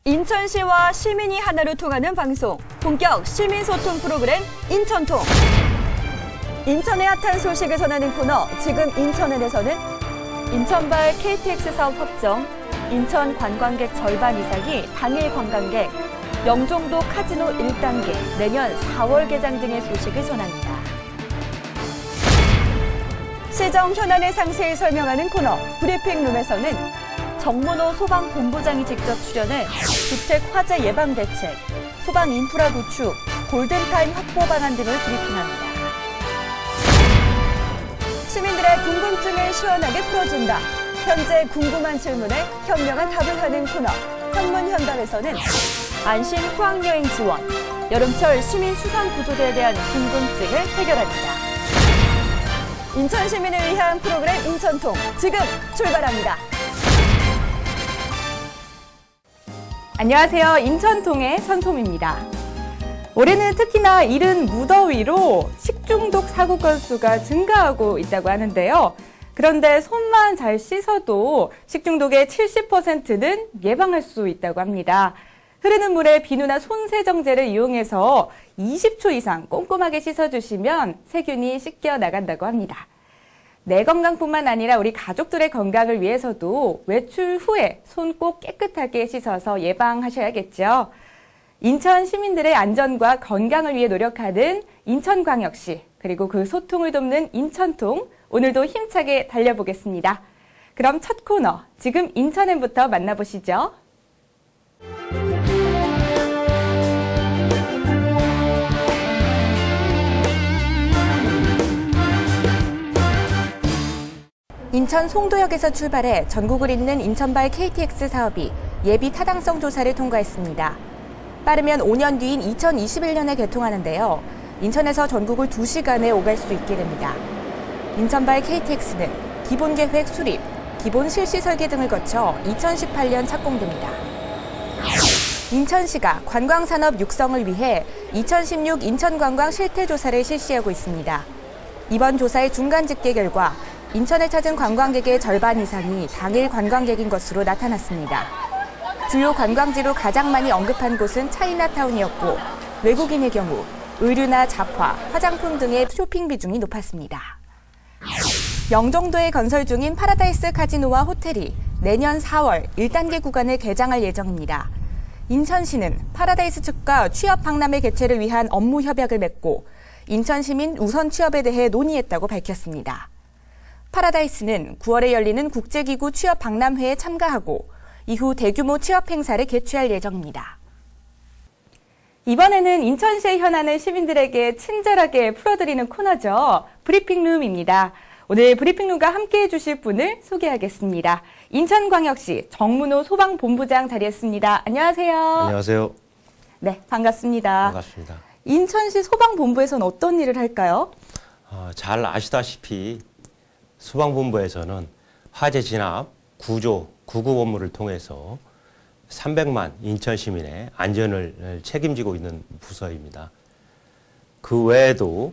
인천시와 시민이 하나로 통하는 방송, 본격 시민소통 프로그램 인천통. 인천의 핫한 소식을 전하는 코너, 지금 인천은에서는 인천발 KTX 사업 확정, 인천 관광객 절반 이상이 당일 관광객, 영종도 카지노 1단계, 내년 4월 개장 등의 소식을 전합니다. 시정 현안을 상세히 설명하는 코너, 브리핑룸에서는 정문호 소방본부장이 직접 출연해 주택 화재 예방 대책, 소방 인프라 구축, 골든타임 확보 방안 등을 브리핑합니다. 시민들의 궁금증을 시원하게 풀어준다. 현재 궁금한 질문에 현명한 답을 하는 코너, 현문현답에서는 안심 수학여행 지원, 여름철 시민 수상구조대에 대한 궁금증을 해결합니다. 인천 시민을 위한 프로그램 인천통, 지금 출발합니다. 안녕하세요. 인천통의 선솜입니다. 올해는 특히나 이른 무더위로 식중독 사고 건수가 증가하고 있다고 하는데요. 그런데 손만 잘 씻어도 식중독의 70%는 예방할 수 있다고 합니다. 흐르는 물에 비누나 손세정제를 이용해서 20초 이상 꼼꼼하게 씻어주시면 세균이 씻겨 나간다고 합니다. 내 건강뿐만 아니라 우리 가족들의 건강을 위해서도 외출 후에 손 꼭 깨끗하게 씻어서 예방하셔야겠죠. 인천 시민들의 안전과 건강을 위해 노력하는 인천광역시, 그리고 그 소통을 돕는 인천통, 오늘도 힘차게 달려보겠습니다. 그럼 첫 코너, 지금 인천엔부터 만나보시죠. 인천 송도역에서 출발해 전국을 잇는 인천발 KTX 사업이 예비 타당성 조사를 통과했습니다. 빠르면 5년 뒤인 2021년에 개통하는데요. 인천에서 전국을 2시간에 오갈 수 있게 됩니다. 인천발 KTX는 기본 계획 수립, 기본 실시 설계 등을 거쳐 2018년 착공됩니다. 인천시가 관광산업 육성을 위해 2016 인천관광 실태조사를 실시하고 있습니다. 이번 조사의 중간 집계 결과 인천을 찾은 관광객의 절반 이상이 당일 관광객인 것으로 나타났습니다. 주요 관광지로 가장 많이 언급한 곳은 차이나타운이었고, 외국인의 경우 의류나 잡화, 화장품 등의 쇼핑 비중이 높았습니다. 영종도에 건설 중인 파라다이스 카지노와 호텔이 내년 4월 1단계 구간을 개장할 예정입니다. 인천시는 파라다이스 측과 취업 박람회 개최를 위한 업무 협약을 맺고 인천 시민 우선 취업에 대해 논의했다고 밝혔습니다. 파라다이스는 9월에 열리는 국제기구 취업 박람회에 참가하고 이후 대규모 취업 행사를 개최할 예정입니다. 이번에는 인천시의 현안을 시민들에게 친절하게 풀어드리는 코너죠. 브리핑룸입니다. 오늘 브리핑룸과 함께해 주실 분을 소개하겠습니다. 인천광역시 정문호 소방본부장 자리했습니다. 안녕하세요. 안녕하세요. 네, 반갑습니다. 반갑습니다. 인천시 소방본부에서는 어떤 일을 할까요? 잘 아시다시피 소방본부에서는 화재 진압, 구조, 구급 업무를 통해서 300만 인천 시민의 안전을 책임지고 있는 부서입니다. 그 외에도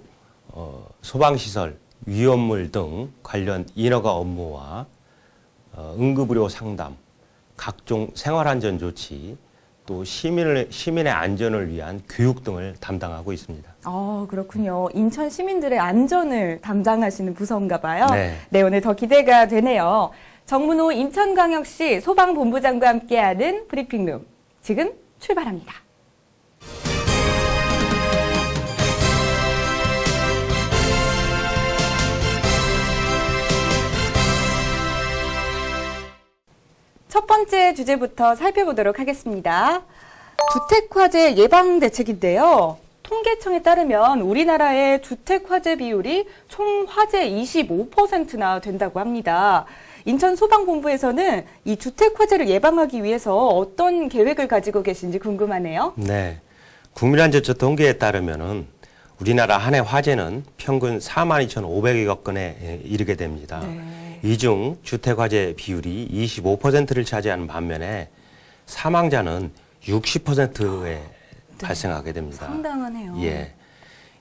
소방시설, 위험물 등 관련 인허가 업무와 응급의료 상담, 각종 생활안전 조치, 또 시민의 안전을 위한 교육 등을 담당하고 있습니다. 그렇군요. 인천 시민들의 안전을 담당하시는 부서인가 봐요. 네, 오늘 더 기대가 되네요. 정문호 인천광역시 소방본부장과 함께하는 브리핑룸, 지금 출발합니다. 첫 번째 주제부터 살펴보도록 하겠습니다. 주택화재 예방 대책인데요. 통계청에 따르면 우리나라의 주택화재 비율이 총 화재 25%나 된다고 합니다. 인천 소방본부에서는 이 주택화재를 예방하기 위해서 어떤 계획을 가지고 계신지 궁금하네요. 네, 국민안전처 통계에 따르면은 우리나라 한 해 화재는 평균 42,500여 건에 이르게 됩니다. 이 중 주택화재 비율이 25%를 차지하는 반면에 사망자는 60%에 발생하게 됩니다. 상당하네요. 예.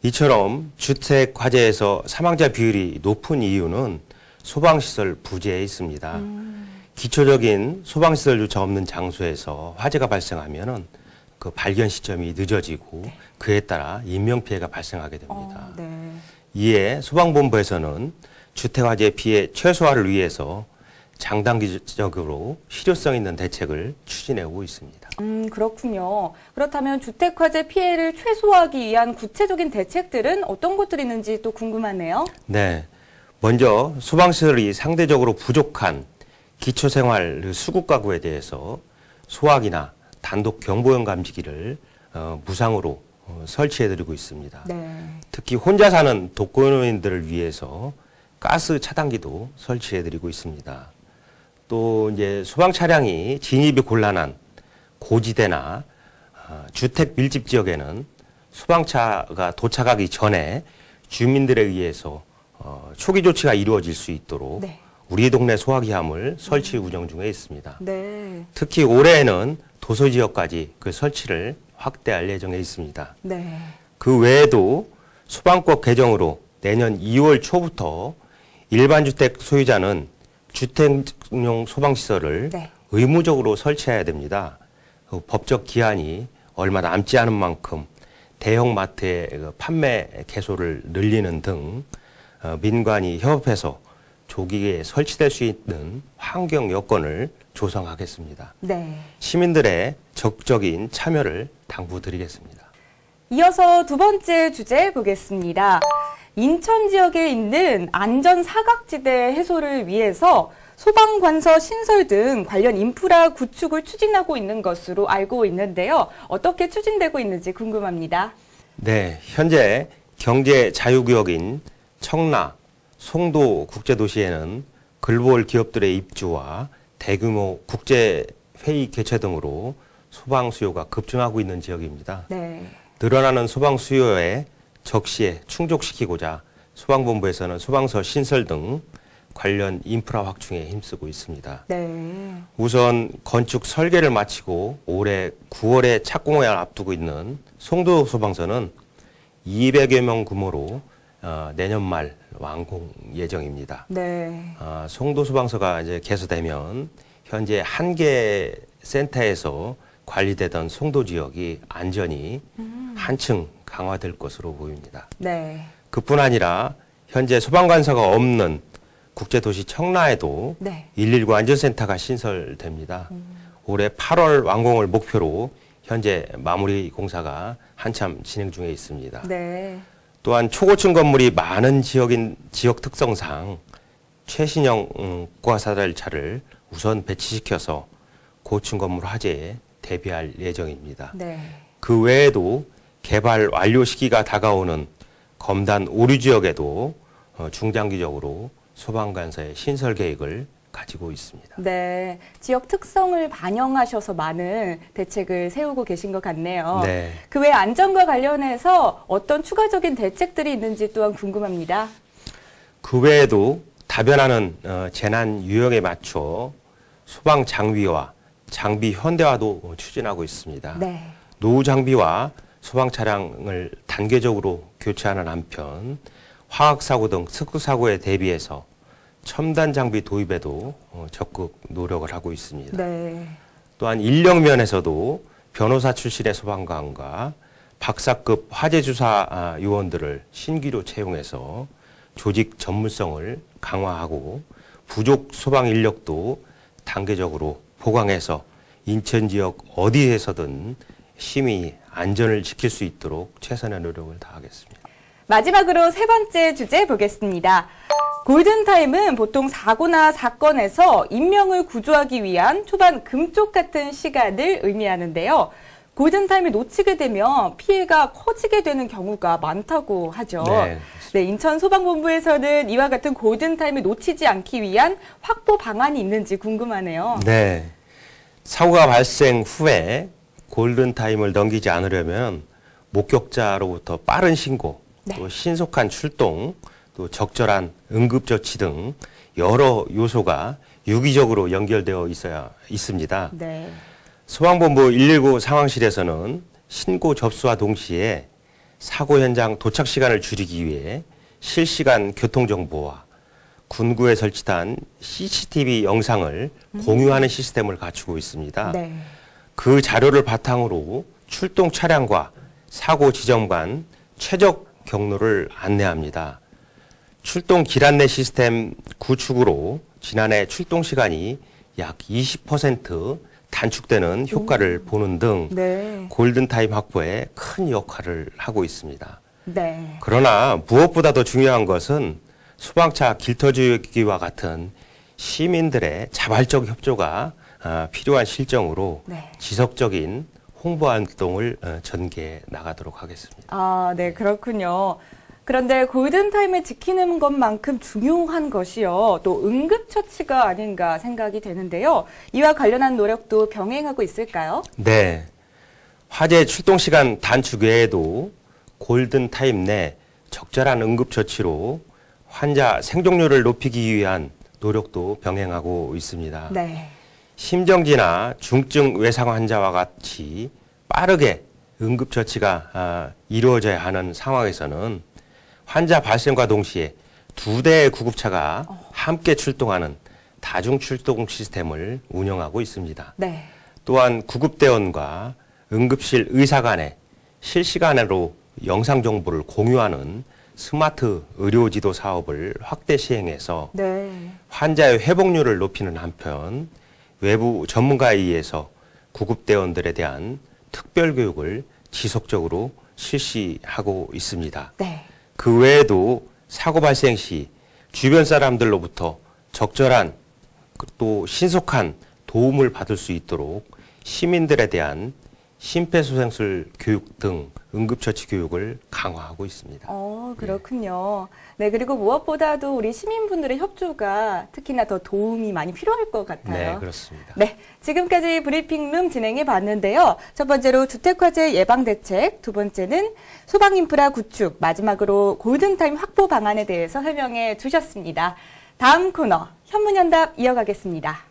이처럼 주택화재에서 사망자 비율이 높은 이유는 소방시설 부재에 있습니다. 기초적인 소방시설조차 없는 장소에서 화재가 발생하면은 그 발견 시점이 늦어지고 그에 따라 인명피해가 발생하게 됩니다. 네. 이에 소방본부에서는 주택화재 피해 최소화를 위해서 장단기적으로 실효성 있는 대책을 추진해 오고 있습니다. 그렇군요. 그렇다면 주택화재 피해를 최소화하기 위한 구체적인 대책들은 어떤 것들이 있는지 또 궁금하네요. 네. 먼저 소방시설이 상대적으로 부족한 기초생활 수국 가구에 대해서 소화기나 단독 경보용 감지기를 무상으로 설치해드리고 있습니다. 네. 특히 혼자 사는 독거노인들을 위해서 가스 차단기도 설치해드리고 있습니다. 또 이제 소방 차량이 진입이 곤란한 고지대나 주택 밀집 지역에는 소방차가 도착하기 전에 주민들에 의해서 초기 조치가 이루어질 수 있도록 네. 우리 동네 소화기함을 설치 운영 중에 있습니다. 네. 특히 올해에는 도서 지역까지 그 설치를 확대할 예정에 있습니다. 네. 그 외에도 소방법 개정으로 내년 2월 초부터 일반 주택 소유자는 주택용 소방시설을 네. 의무적으로 설치해야 됩니다. 그 법적 기한이 얼마 남지 않은 만큼 대형 마트의 그 판매 개소를 늘리는 등 민관이 협업해서 조기에 설치될 수 있는 환경 여건을 조성하겠습니다. 네. 시민들의 적극적인 참여를 당부드리겠습니다. 이어서 두 번째 주제 보겠습니다. 인천 지역에 있는 안전 사각지대 해소를 위해서 소방관서 신설 등 관련 인프라 구축을 추진하고 있는 것으로 알고 있는데요. 어떻게 추진되고 있는지 궁금합니다. 네, 현재 경제 자유구역인 청라, 송도 국제도시에는 글로벌 기업들의 입주와 대규모 국제회의 개최 등으로 소방 수요가 급증하고 있는 지역입니다. 네. 늘어나는 소방 수요에 적시에 충족시키고자 소방본부에서는 소방서 신설 등 관련 인프라 확충에 힘쓰고 있습니다. 네. 우선 건축 설계를 마치고 올해 9월에 착공을 앞두고 있는 송도 소방서는 200여 명 규모로 내년 말 완공 예정입니다. 네. 송도 소방서가 이제 개소되면 현재 한 개 센터에서 관리되던 송도 지역이 안전이 한층 강화될 것으로 보입니다. 네. 그뿐 아니라 현재 소방관서가 없는 국제도시 청라에도 네. 119 안전센터가 신설됩니다. 올해 8월 완공을 목표로 현재 마무리 공사가 한참 진행 중에 있습니다. 네. 또한 초고층 건물이 많은 지역 특성상 최신형 고화살차를 우선 배치시켜서 고층 건물 화재에 대비할 예정입니다. 네. 그 외에도 개발 완료 시기가 다가오는 검단 오류 지역에도 중장기적으로 소방관서의 신설 계획을 가지고 있습니다. 네. 지역 특성을 반영하셔서 많은 대책을 세우고 계신 것 같네요. 네. 그 외 안전과 관련해서 어떤 추가적인 대책들이 있는지 또한 궁금합니다. 그 외에도 다변하는 재난 유형에 맞춰 소방 장비와 장비 현대화도 추진하고 있습니다. 네. 노후 장비와 소방 차량을 단계적으로 교체하는 한편 화학사고 등 특수사고에 대비해서 첨단 장비 도입에도 적극 노력을 하고 있습니다. 네. 또한 인력 면에서도 변호사 출신의 소방관과 박사급 화재주사 요원들을 신규로 채용해서 조직 전문성을 강화하고 부족 소방 인력도 단계적으로 보강해서 인천 지역 어디에서든 시민이 안전을 지킬 수 있도록 최선의 노력을 다하겠습니다. 마지막으로 세 번째 주제 보겠습니다. 골든타임은 보통 사고나 사건에서 인명을 구조하기 위한 초반 금쪽 같은 시간을 의미하는데요. 골든타임을 놓치게 되면 피해가 커지게 되는 경우가 많다고 하죠. 네. 네, 인천 소방본부에서는 이와 같은 골든타임을 놓치지 않기 위한 확보 방안이 있는지 궁금하네요. 네. 사고가 발생 후에 골든타임을 넘기지 않으려면 목격자로부터 빠른 신고, 네. 또 신속한 출동, 또 적절한 응급조치 등 여러 요소가 유기적으로 연결되어 있습니다. 네. 소방본부 119 상황실에서는 신고 접수와 동시에 사고 현장 도착 시간을 줄이기 위해 실시간 교통정보와 군구에 설치한 CCTV 영상을 공유하는 시스템을 갖추고 있습니다. 네. 그 자료를 바탕으로 출동 차량과 사고 지점 간 최적 경로를 안내합니다. 출동 길 안내 시스템 구축으로 지난해 출동 시간이 약 20% 단축되는 효과를 보는 등 네. 골든타임 확보에 큰 역할을 하고 있습니다. 네. 그러나 무엇보다 더 중요한 것은 소방차 길터주기와 같은 시민들의 자발적 협조가 필요한 실정으로 네. 지속적인 홍보 활동을 전개해 나가도록 하겠습니다. 아, 네, 그렇군요. 그런데 골든타임을 지키는 것만큼 중요한 것이요. 또 응급처치가 아닌가 생각이 되는데요. 이와 관련한 노력도 병행하고 있을까요? 네. 화재 출동 시간 단축 외에도 골든타임 내 적절한 응급처치로 환자 생존율을 높이기 위한 노력도 병행하고 있습니다. 네. 심정지나 중증 외상 환자와 같이 빠르게 응급처치가 이루어져야 하는 상황에서는 환자 발생과 동시에 2대의 구급차가 함께 출동하는 다중 출동 시스템을 운영하고 있습니다. 네. 또한 구급대원과 응급실 의사 간에 실시간으로 영상 정보를 공유하는 스마트 의료지도 사업을 확대 시행해서 네. 환자의 회복률을 높이는 한편 외부 전문가에 의해서 구급대원들에 대한 특별 교육을 지속적으로 실시하고 있습니다. 네. 그 외에도 사고 발생 시 주변 사람들로부터 적절한 또 신속한 도움을 받을 수 있도록 시민들에 대한 심폐소생술 교육 등 응급처치 교육을 강화하고 있습니다. 그렇군요. 네, 그리고 무엇보다도 우리 시민분들의 협조가 특히나 더 도움이 많이 필요할 것 같아요. 네, 그렇습니다. 네, 지금까지 브리핑룸 진행해 봤는데요. 첫 번째로 주택화재 예방대책, 두 번째는 소방인프라 구축, 마지막으로 골든타임 확보 방안에 대해서 설명해 주셨습니다. 다음 코너, 현문현답 이어가겠습니다.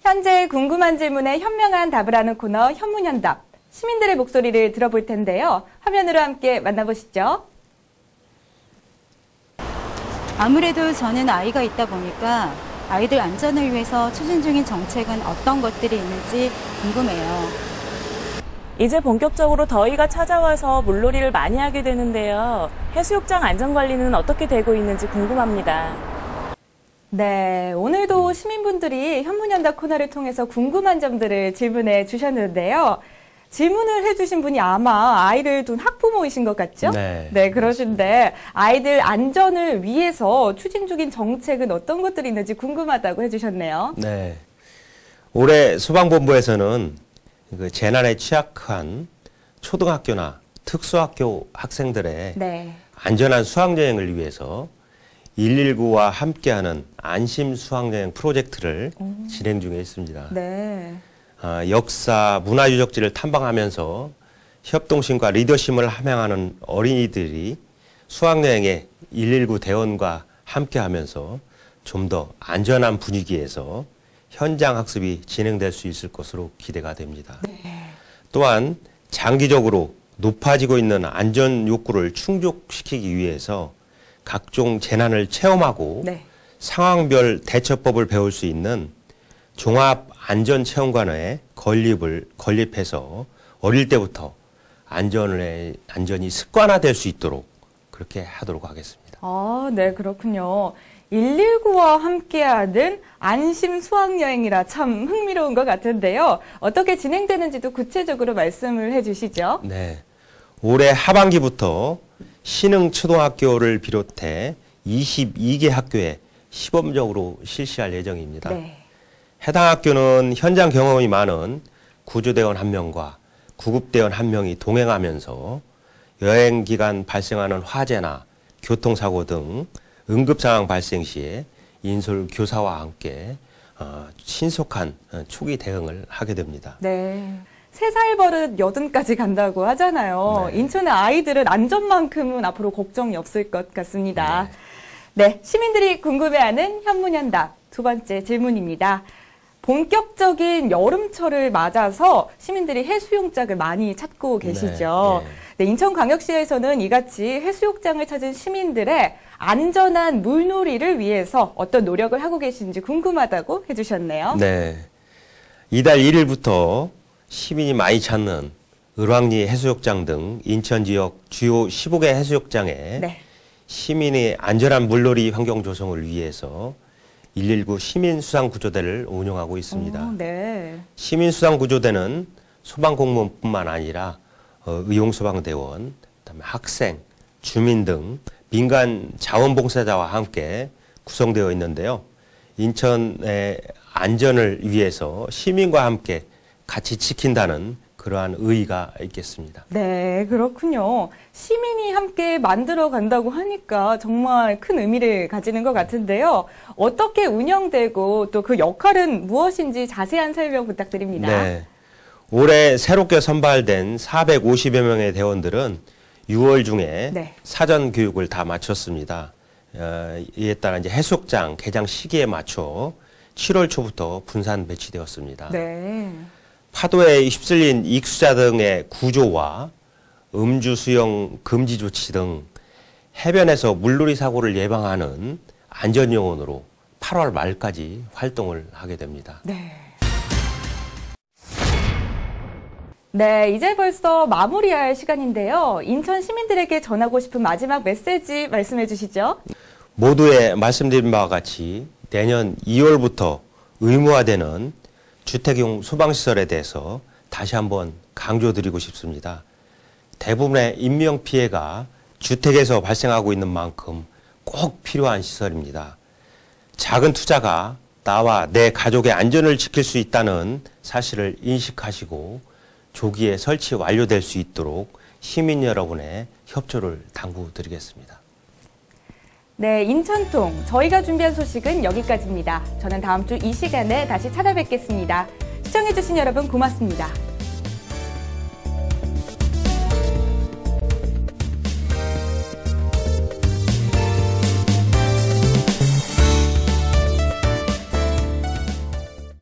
현재 궁금한 질문에 현명한 답을 하는 코너 현문현답. 시민들의 목소리를 들어볼 텐데요. 화면으로 함께 만나보시죠. 아무래도 저는 아이가 있다 보니까 아이들 안전을 위해서 추진 중인 정책은 어떤 것들이 있는지 궁금해요. 이제 본격적으로 더위가 찾아와서 물놀이를 많이 하게 되는데요. 해수욕장 안전관리는 어떻게 되고 있는지 궁금합니다. 네, 오늘도 시민분들이 현문현답 코너를 통해서 궁금한 점들을 질문해 주셨는데요. 질문을 해주신 분이 아마 아이를 둔 학부모이신 것 같죠? 네. 네, 그러신데 아이들 안전을 위해서 추진 중인 정책은 어떤 것들이 있는지 궁금하다고 해주셨네요. 네. 올해 소방본부에서는 그 재난에 취약한 초등학교나 특수학교 학생들의 네. 안전한 수학여행을 위해서 119와 함께하는 안심 수학여행 프로젝트를 진행 중에 있습니다. 네. 역사, 문화유적지를 탐방하면서 협동심과 리더십을 함양하는 어린이들이 수학여행에 119 대원과 함께하면서 좀 더 안전한 분위기에서 현장 학습이 진행될 수 있을 것으로 기대가 됩니다. 네. 또한 장기적으로 높아지고 있는 안전 욕구를 충족시키기 위해서 각종 재난을 체험하고 네. 상황별 대처법을 배울 수 있는 종합안전체험관에 건립해서 어릴 때부터 안전이 습관화될 수 있도록 그렇게 하도록 하겠습니다. 아, 네, 그렇군요. 119와 함께하는 안심 수학여행이라 참 흥미로운 것 같은데요. 어떻게 진행되는지도 구체적으로 말씀을 해주시죠. 네, 올해 하반기부터 신흥초등학교를 비롯해 22개 학교에 시범적으로 실시할 예정입니다. 네. 해당 학교는 현장 경험이 많은 구조대원 1명과 구급대원 1명이 동행하면서 여행 기간 발생하는 화재나 교통사고 등 응급상황 발생 시에 인솔 교사와 함께 신속한 초기 대응을 하게 됩니다. 네. 3살 버릇 80까지 간다고 하잖아요. 네. 인천의 아이들은 안전만큼은 앞으로 걱정이 없을 것 같습니다. 네, 시민들이 궁금해하는 현문현답 두 번째 질문입니다. 본격적인 여름철을 맞아서 시민들이 해수욕장을 많이 찾고 계시죠. 네, 인천광역시에서는 이같이 해수욕장을 찾은 시민들의 안전한 물놀이를 위해서 어떤 노력을 하고 계신지 궁금하다고 해주셨네요. 네. 이달 1일부터 시민이 많이 찾는 을왕리 해수욕장 등 인천 지역 주요 15개 해수욕장에 네. 시민의 안전한 물놀이 환경 조성을 위해서 119 시민수상구조대를 운영하고 있습니다. 네. 시민수상구조대는 소방공무원뿐만 아니라 의용소방대원, 그다음에 학생, 주민 등 민간 자원봉사자와 함께 구성되어 있는데요. 인천의 안전을 위해서 시민과 함께 같이 지킨다는 그러한 의의가 있겠습니다. 네, 그렇군요. 시민이 함께 만들어 간다고 하니까 정말 큰 의미를 가지는 것 같은데요. 어떻게 운영되고 또 그 역할은 무엇인지 자세한 설명 부탁드립니다. 네. 올해 새롭게 선발된 450여 명의 대원들은 6월 중에 네. 사전 교육을 다 마쳤습니다. 이에 따라 이제 해수욕장 개장 시기에 맞춰 7월 초부터 분산 배치되었습니다. 네. 파도에 휩쓸린 익수자 등의 구조와 음주 수영 금지 조치 등 해변에서 물놀이 사고를 예방하는 안전요원으로 8월 말까지 활동을 하게 됩니다. 네. 네, 이제 벌써 마무리할 시간인데요. 인천 시민들에게 전하고 싶은 마지막 메시지 말씀해 주시죠. 모두에 말씀드린 바와 같이 내년 2월부터 의무화되는 주택용 소방시설에 대해서 다시 한번 강조드리고 싶습니다. 대부분의 인명피해가 주택에서 발생하고 있는 만큼 꼭 필요한 시설입니다. 작은 투자가 나와 내 가족의 안전을 지킬 수 있다는 사실을 인식하시고 조기에 설치 완료될 수 있도록 시민 여러분의 협조를 당부드리겠습니다. 네, 인천통 저희가 준비한 소식은 여기까지입니다. 저는 다음 주 이 시간에 다시 찾아뵙겠습니다. 시청해주신 여러분 고맙습니다.